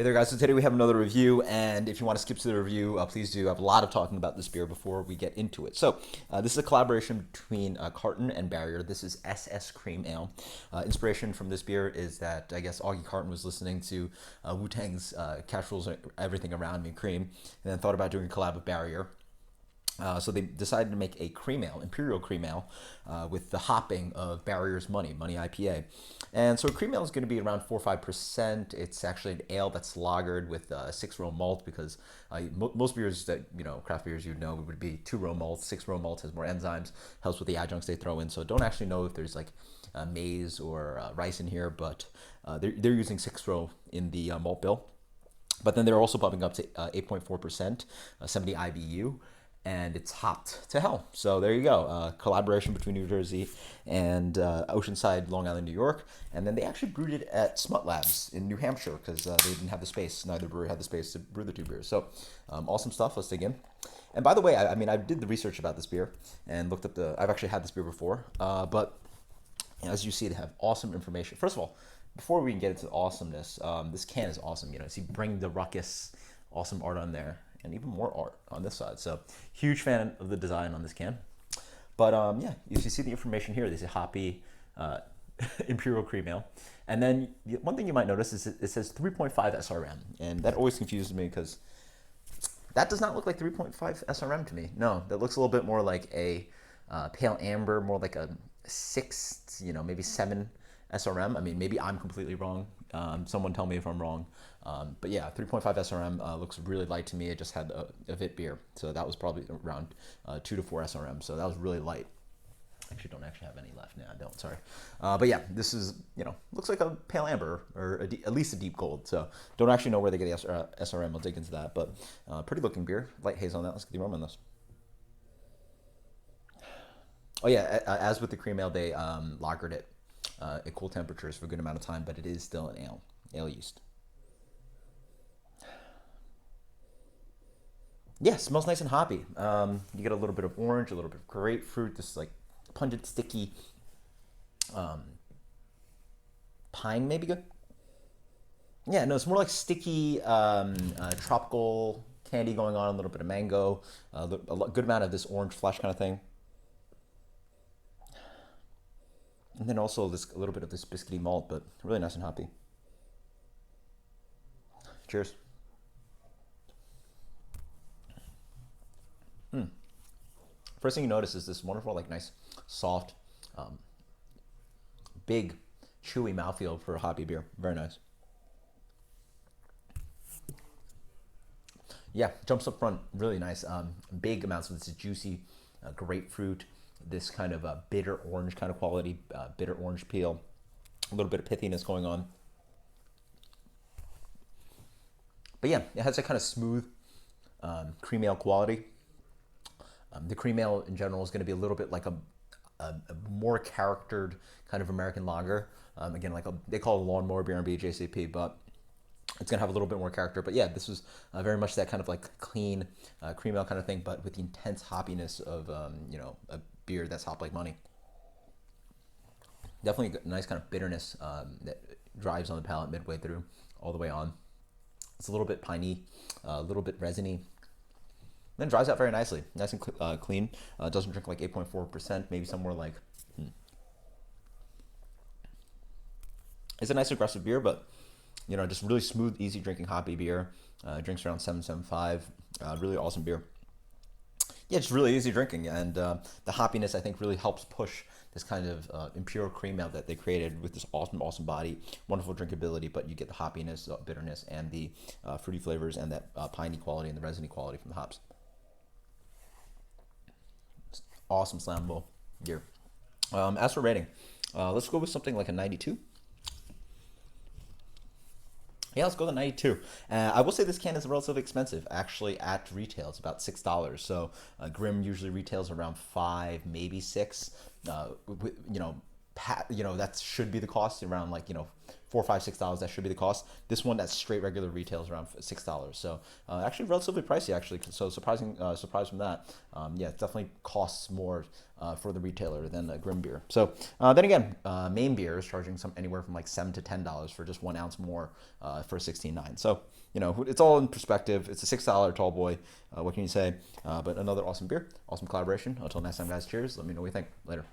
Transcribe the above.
Hey there, guys. So today we have another review, and if you want to skip to the review, please do. I have a lot of talking about this beer before we get into it. So this is a collaboration between Carton and Barrier. This is SS Cream Ale. Inspiration from this beer is that I guess Augie Carton was listening to Wu-Tang's Cash Rules Everything Around Me Cream, and then thought about doing a collab with Barrier. So they decided to make a cream ale, Imperial cream ale, with the hopping of Barrier's Money IPA. And so a cream ale is going to be around 4 or 5%. It's actually an ale that's lagered with 6-row malt because most beers that, craft beers would be 2-row malt. 6-row malt has more enzymes, helps with the adjuncts they throw in. So don't actually know if there's like maize or rice in here, but they're using 6-row in the malt bill. But then they're also bumping up to 8.4%, 70 IBU, and it's hopped to hell. So there you go. Collaboration between New Jersey and Oceanside, Long Island, New York. And then they actually brewed it at Smut Labs in New Hampshire because they didn't have the space. Neither brewery had the space to brew the two beers. So awesome stuff. Let's dig in. And by the way, I did the research about this beer and looked up I've actually had this beer before. But as you see, they have awesome information. First of all, before we can get into the awesomeness, this can is awesome. See, Bring the Ruckus, awesome art on there, and even more art on this side. So huge fan of the design on this can. But yeah, if you see the information here, they say Hoppy Imperial Cream Ale. And then one thing you might notice is it says 3.5 SRM. And that always confuses me because that does not look like 3.5 SRM to me. No, that looks a little bit more like a pale amber, more like a 6, maybe 7 SRM. I mean, maybe I'm completely wrong. Someone tell me if I'm wrong. But yeah, 3.5 SRM looks really light to me. It just had a VIT beer, so that was probably around 2 to 4 SRM. So that was really light. Actually, don't actually have any left. No, I don't. Sorry. But yeah, this is looks like a pale amber or at least a deep gold. So don't actually know where they get the SRM. I'll dig into that. But pretty looking beer. Light haze on that. Let's get the aroma on this. Oh yeah, as with the cream ale, they lagered it at cool temperatures for a good amount of time, but it is still an ale yeast. Yeah, smells nice and hoppy. You get a little bit of orange, a little bit of grapefruit, this like pungent, sticky pine, maybe good. Yeah, no, it's more like sticky tropical candy going on, a little bit of mango, good amount of this orange flesh kind of thing. And then also a little bit of this biscuity malt, but really nice and hoppy. Cheers. First thing you notice is this wonderful, like nice, soft, big, chewy mouthfeel for a hoppy beer. Very nice. Yeah, jumps up front, really nice. Big amounts of this juicy grapefruit, this kind of bitter orange kind of quality, bitter orange peel, a little bit of pithiness going on. But yeah, it has a kind of smooth cream ale quality. The cream ale in general is going to be a little bit like a more charactered kind of American lager. Again, they call it a lawnmower beer and BJCP, but it's going to have a little bit more character. But yeah, this was very much that kind of like clean cream ale kind of thing, but with the intense hoppiness of, a beer that's hopped like money. Definitely a nice kind of bitterness that drives on the palate midway through, all the way on. It's a little bit piney, a little bit resiny. Then dries out very nicely, nice and clean. Doesn't drink like 8.4%, maybe somewhere like. It's a nice aggressive beer, but just really smooth, easy drinking hoppy beer. Drinks around 7.75. Really awesome beer. Yeah, just really easy drinking, and the hoppiness I think really helps push this kind of imperial cream ale that they created with this awesome body, wonderful drinkability. But you get the hoppiness, bitterness, and the fruity flavors, and that piney quality and the resiny quality from the hops. Awesome slammable beer. As for rating, let's go with something like a 92. Yeah, let's go with a 92. I will say this can is relatively expensive. Actually, at retail, it's about $6. So Grimm usually retails around 5, maybe 6. that should be the cost around like $4, $5, $6. That should be the cost. This one that's straight regular retails around $6. So actually relatively pricey actually. So surprise from that. Yeah, it definitely costs more for the retailer than the Grim beer. So then again, Maine beer is charging some anywhere from like $7 to $10 for just 1 ounce more for 16.9. So it's all in perspective. It's a $6 tall boy. What can you say? But another awesome beer, awesome collaboration. Until next time, guys. Cheers. Let me know what you think. Later.